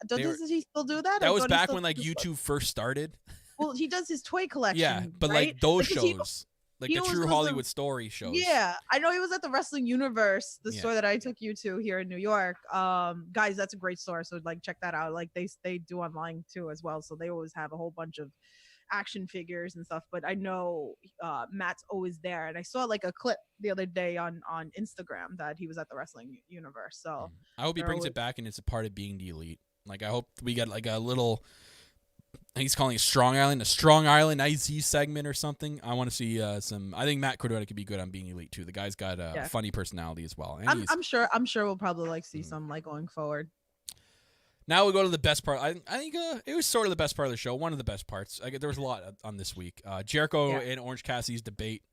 Does he still do that? That I was thought he back still when like did this YouTube first started. Well, he does his toy collection. Yeah, but right? like those Because shows, like he the always True goes Hollywood Story shows. Yeah, I know he was at the Wrestling Universe, the Yeah. store that I took you to here in New York. Guys, that's a great store, so like check that out. Like they do online too as well, so they always have a whole bunch of action figures and stuff. But I know Matt's always there, and I saw like a clip the other day on Instagram that he was at the Wrestling Universe. So I hope he brings it back and it's a part of being the Elite. Like I hope we get like a little. I think he's calling it a Strong Island IZ segment or something. I want to see some. I think Matt Cordova could be good on being Elite too. The guy's got a funny personality as well. And I'm sure we'll probably like see some like going forward. Now we go to the best part. I think it was sort of the best part of the show. One of the best parts. There was a lot on this week. Jericho and Orange Cassidy's debate.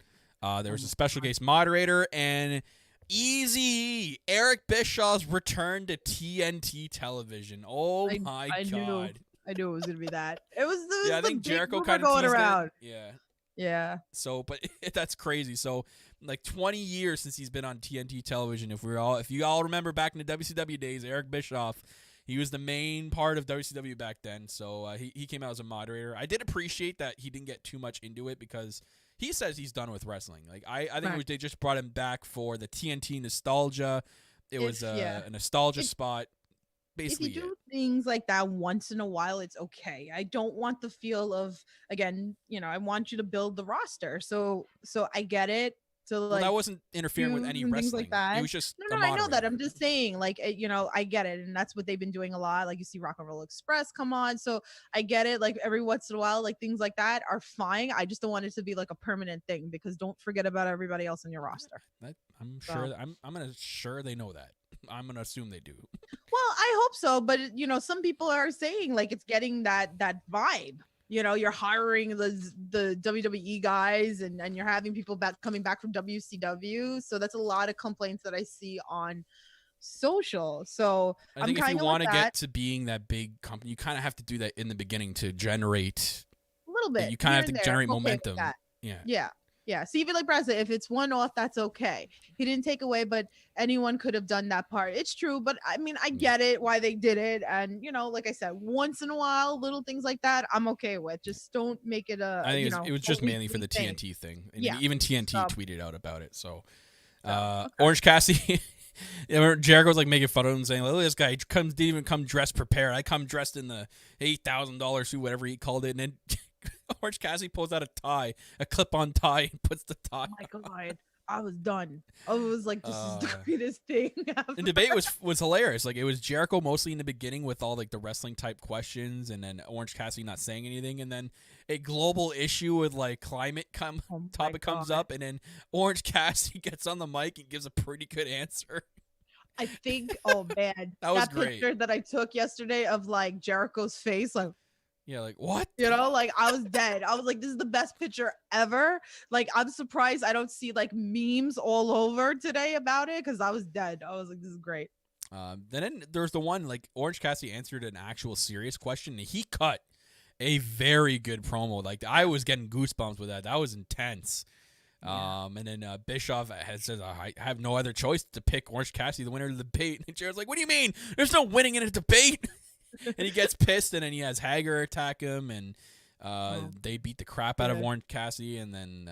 There was a special guest moderator and Easy Eric Bischoff's return to TNT television. Oh my God. I knew it was gonna be that. It was I the think big Jericho rumor kind of going teased around. it. Yeah. So, but that's crazy. So, like 20 years since he's been on TNT television. If you all remember back in the WCW days, Eric Bischoff, he was the main part of WCW back then. So he came out as a moderator. I did appreciate that he didn't get too much into it because he says he's done with wrestling. Like I think they just brought him back for the TNT nostalgia. It was a nostalgia spot. Basically, if you do things like that once in a while, it's okay. I don't want the feel of, again, I want you to build the roster. So I get it. So like that wasn't interfering with any wrestling. Like that. It was just no. I know that. I'm just saying, like, I get it, and that's what they've been doing a lot. Like you see Rock and Roll Express come on, so I get it. Like every once in a while, like things like that are fine. I just don't want it to be like a permanent thing because don't forget about everybody else in your roster. I'm sure. I'm sure they know that. I'm gonna assume they do. Well, I hope so, but some people are saying like it's getting that vibe. You're hiring the WWE guys and you're having people coming back from WCW. So that's a lot of complaints that I see on social. So I think if you want to get to being that big company, you kind of have to do that in the beginning to generate a little bit. You kind of have to generate momentum. Yeah. See, even like Brad said, if it's one off, that's okay. He didn't take away, but anyone could have done that part. It's true, but I mean, I get it why they did it, and like I said, once in a while, little things like that, I'm okay with. Just don't make it a. I think it was just mainly for the thing. TNT thing. And yeah. Even TNT tweeted out about it. So, Orange Cassidy. Jericho's like making fun of him, saying, "Look, this guy didn't even come dressed prepared. I come dressed in the $8,000 suit, whatever he called it." And then Orange Cassidy pulls out a clip-on tie, and puts the tie. Oh my God, I was done. I was like, "This is the greatest thing ever." The debate was hilarious. Like it was Jericho mostly in the beginning with all like the wrestling type questions, and then Orange Cassidy not saying anything, and then a global issue with like climate topic comes up, and then Orange Cassidy gets on the mic and gives a pretty good answer. I think, oh man, that great. Picture that I took yesterday of like Jericho's face, like. Yeah, like what? Like I was dead. I was like, this is the best picture ever. Like I'm surprised I don't see like memes all over today about it because I was dead. I was like, this is great. Then there's the one like Orange Cassidy answered an actual serious question and he cut a very good promo. Like I was getting goosebumps with that. That was intense. Yeah. And then Bischoff says, I have no other choice to pick Orange Cassidy, the winner of the debate. And Jared's like, what do you mean? There's no winning in a debate. And he gets pissed, and then he has Hager attack him, and they beat the crap out of Orange Cassidy, and then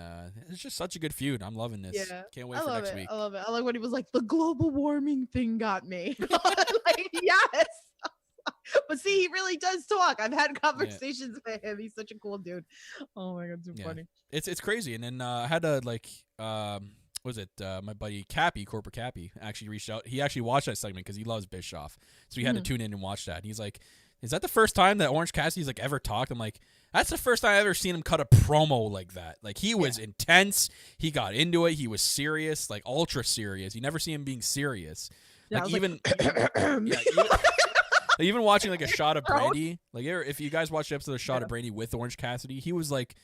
it's just such a good feud. I'm loving this. Yeah. Can't wait for next week. I love it. I like when he was like, the global warming thing got me. Like, yes. But see, he really does talk. I've had conversations with him. He's such a cool dude. Oh my God, too funny. It's crazy. And then I had to like my buddy Cappy, Corporate Cappy, actually reached out. He actually watched that segment because he loves Bischoff. So he had to tune in and watch that. And he's like, is that the first time that Orange Cassidy's like ever talked? I'm like, that's the first time I've ever seen him cut a promo like that. Like he was intense. He got into it. He was serious, like ultra serious. You never see him being serious. Like even, even watching like a shot of Brandy. Like if you guys watched the episode of Shot of Brandy with Orange Cassidy, he was like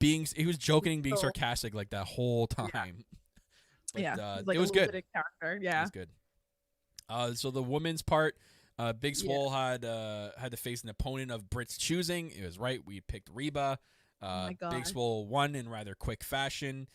he was joking, being sarcastic like that whole time. But, like it was good. Character. Yeah, it was good. So the women's part, Big Swole had to face an opponent of Britt's choosing. It was right. We picked Reba. Big Swole won in rather quick fashion.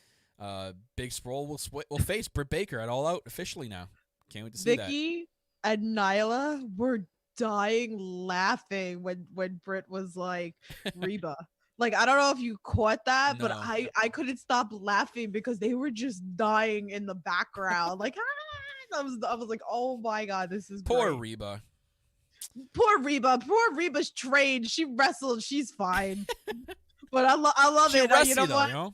Big Sprole will face Britt Baker at All Out officially now. Can't wait to see that. Vicky and Nyla were dying laughing when Britt was like Reba. Like, I don't know if you caught that, but No. I couldn't stop laughing because they were just dying in the background. Like, I was like, oh my God, this is Poor great. Reba. Poor Reba. Poor Reba's trained. She wrestled. She's fine. But I love She it. rusty You know though, what? you know?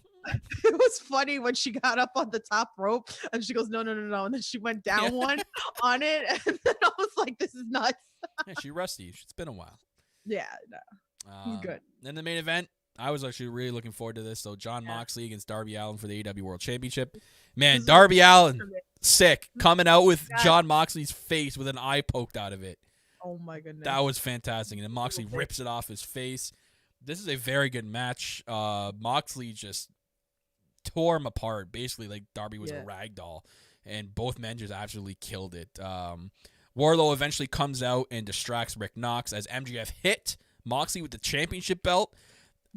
It was funny when she got up on the top rope and she goes, no. And then she went down one on it. And then I was like, this is nuts. Yeah, she rusty. It's been a while. Yeah, no. Good. Then the main event, I was actually really looking forward to this. So John Moxley against Darby Allin for the AEW World Championship. Man, Darby Allin, sick, coming out with John Moxley's face with an eye poked out of it. Oh my goodness. That was fantastic. And then Moxley rips it off his face. This is a very good match. Moxley just tore him apart. Basically, like Darby was a rag doll. And both men just absolutely killed it. Wardlow eventually comes out and distracts Rick Knox as MJF hit Moxley with the championship belt.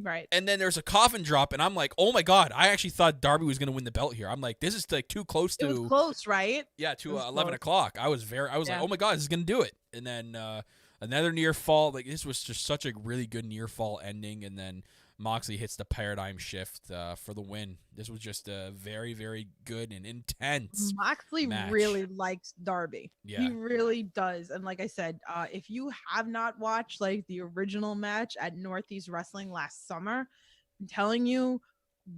Right. And then there's a coffin drop, and I'm like, oh my God, I actually thought Darby was going to win the belt here. I'm like, this is like too close to. It was close, right? Yeah, to 11 o'clock. I was like, oh my God, this is going to do it. And then another near fall. Like, this was just such a really good near fall ending. And then Moxley hits the paradigm shift for the win. This was just a very, very good and intense Moxley match. really likes Darby. Yeah. He really does. And like I said, if you have not watched like the original match at Northeast Wrestling last summer, I'm telling you,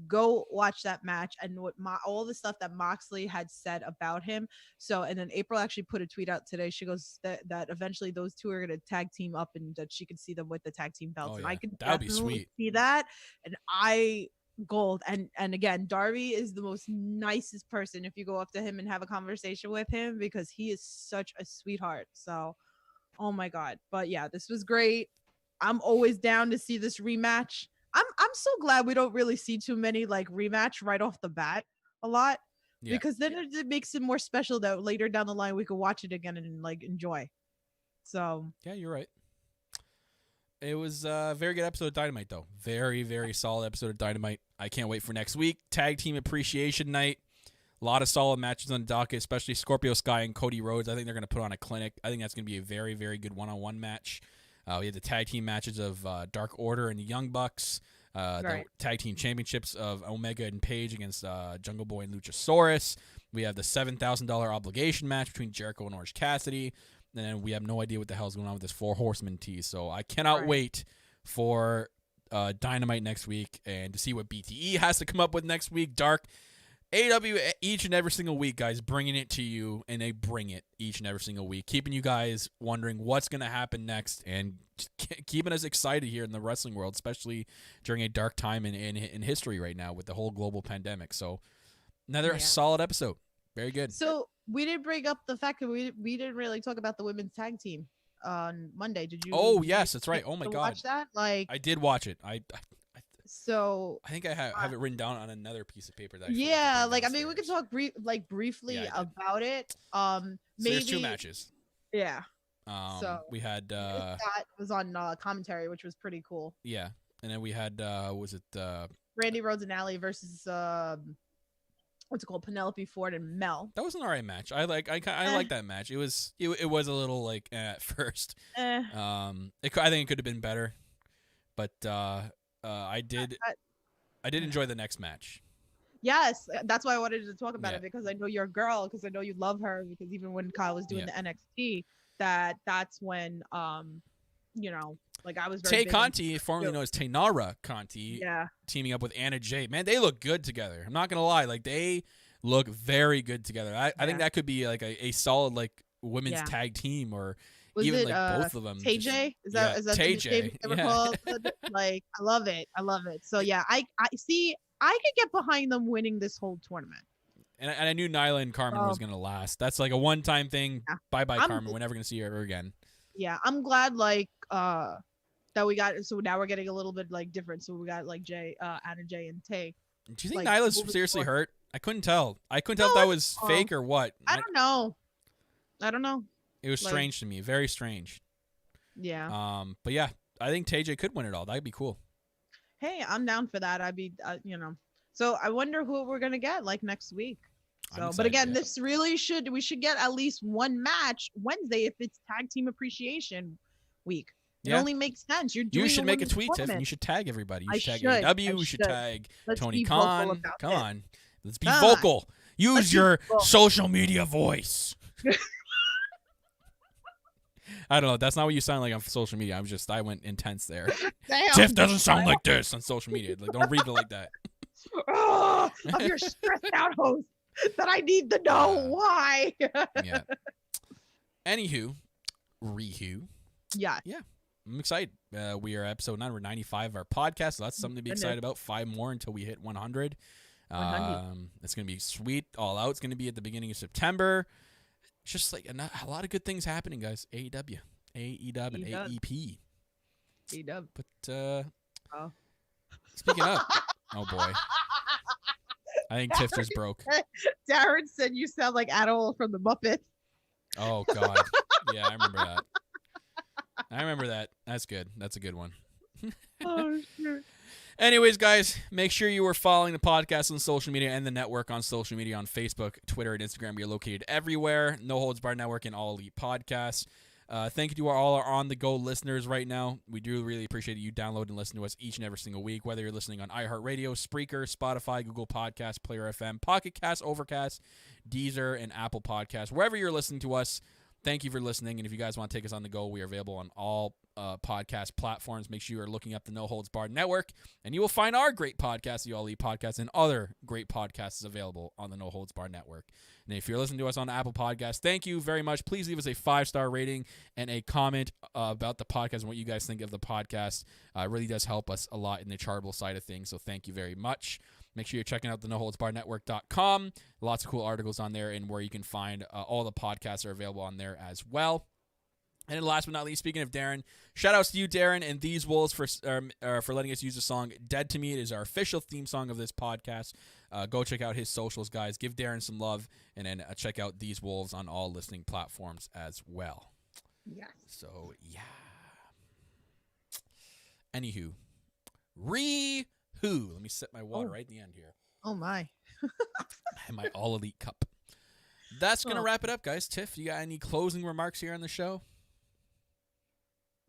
go watch that match and what all the stuff that Moxley had said about him. So, and then April actually put a tweet out today. She goes that eventually those two are going to tag team up and that she could see them with the tag team belts. And I could That'd be definitely sweet. see that. And I gold. And again, Darby is the most nicest person if you go up to him and have a conversation with him because he is such a sweetheart. So, oh my God. But yeah, this was great. I'm always down to see this rematch. I'm so glad we don't really see too many like rematch right off the bat a lot because then it makes it more special that later down the line we could watch it again and like enjoy. So yeah, you're right. It was a very good episode of Dynamite though. Very, very solid episode of Dynamite. I can't wait for next week. Tag Team Appreciation Night. A lot of solid matches on the docket, especially Scorpio Sky and Cody Rhodes. I think they're going to put on a clinic. I think that's going to be a very, very good one-on-one match. We had the tag team matches of Dark Order and the Young Bucks. The tag team championships of Omega and Page against Jungle Boy and Luchasaurus. We have the $7,000 obligation match between Jericho and Orange Cassidy. And then we have no idea what the hell's going on with this Four Horsemen tease. So I cannot wait for Dynamite next week and to see what BTE has to come up with next week. Dark. AEW each and every single week, guys, bringing it to you, and they bring it each and every single week, keeping you guys wondering what's going to happen next and keeping us excited here in the wrestling world, especially during a dark time in history right now with the whole global pandemic. So another solid episode. Very good. So we didn't bring up the fact that we didn't really talk about the women's tag team on Monday. Did you? Oh, yes, that's right. Oh, my God. Watch that? Like, I did watch it. So I think I have it written down on another piece of paper. That like I mean, we could talk briefly about it. So maybe there's two matches. Yeah. So we had that was on commentary, which was pretty cool. Yeah, and then we had was it Randy Rhodes and Allie versus what's it called, Penelope Ford and Mel. That was an alright match. I like that match. It was a little like at first. I think it could have been better, but I did enjoy the next match. Yes, that's why I wanted to talk about it because I know you're a girl, because I know you love her, because even when Kyle was doing the NXT, that's when like I was very Tay Conti, formerly known as Taynara Conti, teaming up with Anna Jay. Man, they look good together. I'm not gonna lie, like they look very good together. I think that could be like a solid like women's tag team or was even it, like both of them. TJ? Is that TJ? Called? Like I love it. So yeah, I see. I could get behind them winning this whole tournament. And I knew Nyla and Carmen was gonna last. That's like a one-time thing. Bye bye, Carmen. We're never gonna see her ever again. Yeah, I'm glad that we got. So now we're getting a little bit like different. So we got like Anna Jay and Tay. Do you think Nyla's seriously hurt? I couldn't tell. If that was fake or what. I don't know. It was strange to me. Very strange. Yeah. But yeah, I think TJ could win it all. That'd be cool. Hey, I'm down for that. I'd be, So I wonder who we're gonna get like next week. I'm So, but excited, again, yeah. we should get at least one match Wednesday if it's Tag Team Appreciation Week. It Yeah. only makes sense. You're doing You should a make a women's tweet, Tiff, and tournament. you should tag everybody. You I should tag should. AEW. I We should should. tag Let's Tony be vocal Khan. about Come it. on. Let's be Come on. vocal. Use Let's be your vocal. social media voice. I don't know. That's not what you sound like on social media. I went intense there. Damn. Tiff doesn't sound like this on social media. Like, don't read it like that. Oh, of your stressed out host that I need to know why. Yeah. Anywho, Yeah. I'm excited. We are episode 9. We're 95 of our podcast, so that's something to be excited about. 5 more until we hit 100. 100. It's going to be sweet. All Out. It's going to be at the beginning of September. It's just like a lot of good things happening, guys. AEW, and AEP. AEW. But Oh. speaking of, oh boy, I think Tiff just broke. Darren said you sound like Adol from the Muppets. Oh God, yeah, I remember that. That's good. That's a good one. Oh shit. Anyways, guys, make sure you are following the podcast on social media and the network on social media on Facebook, Twitter, and Instagram. We are located everywhere. No Holds Barred Network and All Elite Podcasts. Thank you to all our on-the-go listeners right now. We do really appreciate you downloading and listening to us each and every single week, whether you're listening on iHeartRadio, Spreaker, Spotify, Google Podcasts, Player FM, Pocket Cast, Overcast, Deezer, and Apple Podcasts. Wherever you're listening to us, thank you for listening. And if you guys want to take us on the go, we are available on all podcast platforms. Make sure you are looking up the No Holds Barred Network, and you will find our great podcast, the All Elite Podcast, and other great podcasts available on the No Holds Barred Network. And if you're listening to us on Apple Podcasts, thank you very much. Please leave us a 5-star rating and a comment about the podcast and what you guys think of the podcast. It really does help us a lot in the chartable side of things, so thank you very much. Make sure you're checking out the NoHoldsBarredNetwork.com. Lots of cool articles on there, and where you can find all the podcasts are available on there as well. And then last but not least, speaking of Darren, shout outs to you, Darren, and These Wolves for letting us use the song Dead to Me. It is our official theme song of this podcast. Go check out his socials, guys. Give Darren some love, and then check out These Wolves on all listening platforms as well. Yeah. So, yeah. Anywho. Let me set my water right at the end here. Oh my. And my All Elite cup. That's going to wrap it up, guys. Tiff, you got any closing remarks here on the show?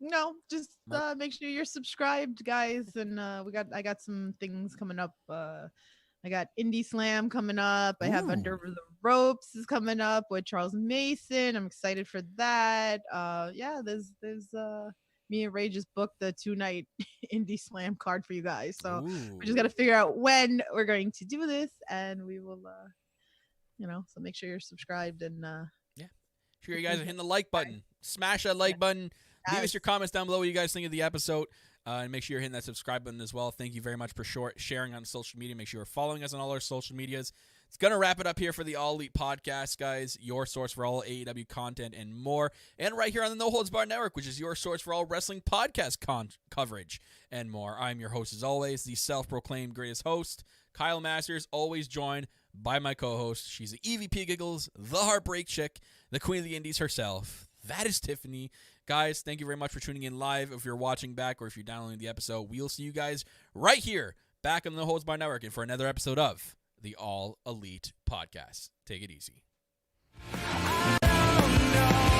No, just make sure you're subscribed, guys. And I got some things coming up. I got Indie Slam coming up. I have Under the Ropes is coming up with Charles Mason. I'm excited for that. There's me and Ray just booked the 2-night Indie Slam card for you guys. So we just got to figure out when we're going to do this, and we will, so make sure you're subscribed and sure you guys are hitting the like button. Smash that like button. Leave us your comments down below what you guys think of the episode. And make sure you're hitting that subscribe button as well. Thank you very much for sharing on social media. Make sure you're following us on all our social medias. It's going to wrap it up here for the All Elite Podcast, guys. Your source for all AEW content and more. And right here on the No Holds Barred Network, which is your source for all wrestling podcast coverage and more. I'm your host, as always, the self-proclaimed greatest host, Kyle Masters, always joined by my co-host. She's the EVP Giggles, the Heartbreak Chick, the Queen of the Indies herself. That is Tiffany. Guys, thank you very much for tuning in live. If you're watching back or if you're downloading the episode, we'll see you guys right here back on the No Holds Barred Network and for another episode of the All Elite Podcast. Take it easy. I don't know.